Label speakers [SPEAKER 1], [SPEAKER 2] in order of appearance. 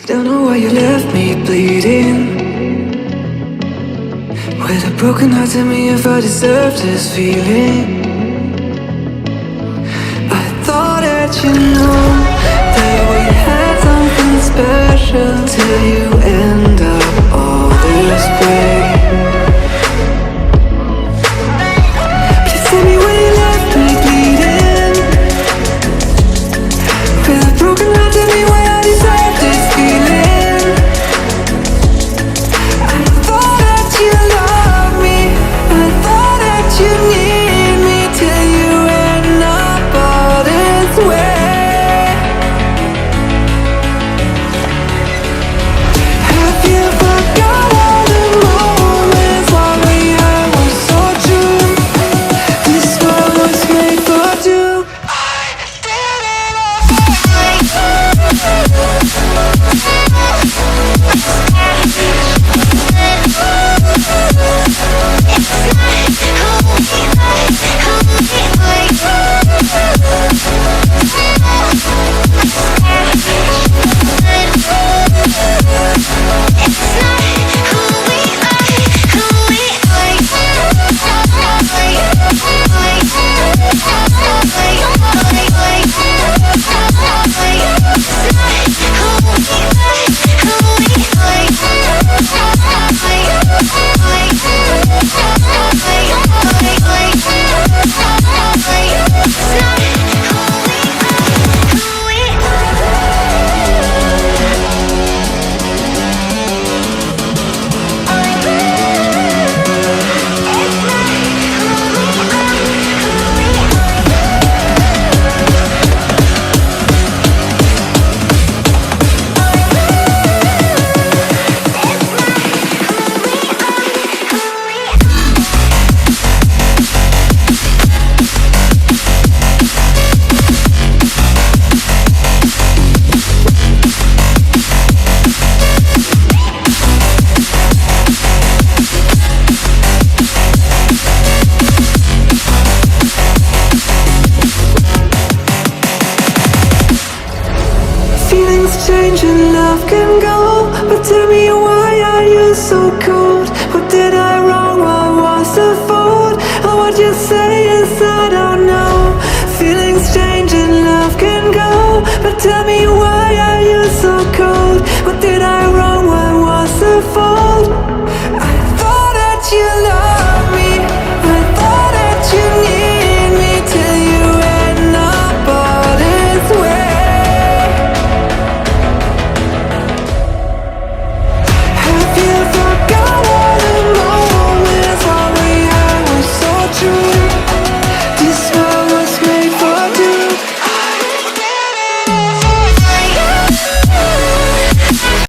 [SPEAKER 1] Don't know why you left me bleeding. With a broken heart, tell me if I deserve this feeling. I thought that you know that we had something special till you end up all this way. Please tell me why you left me bleeding. With a broken heart, tell me why I deserve this feeling. I thought that you loved me, I thought that you need me till you end up all this way. Have you forgot all the moments while we had was so true? This world was made for two. I did it change and love can go, but tell me why are you so cold? What did I wrong? What was the fault? Or what you say is I don't know. Feelings change and love can go, but tell me why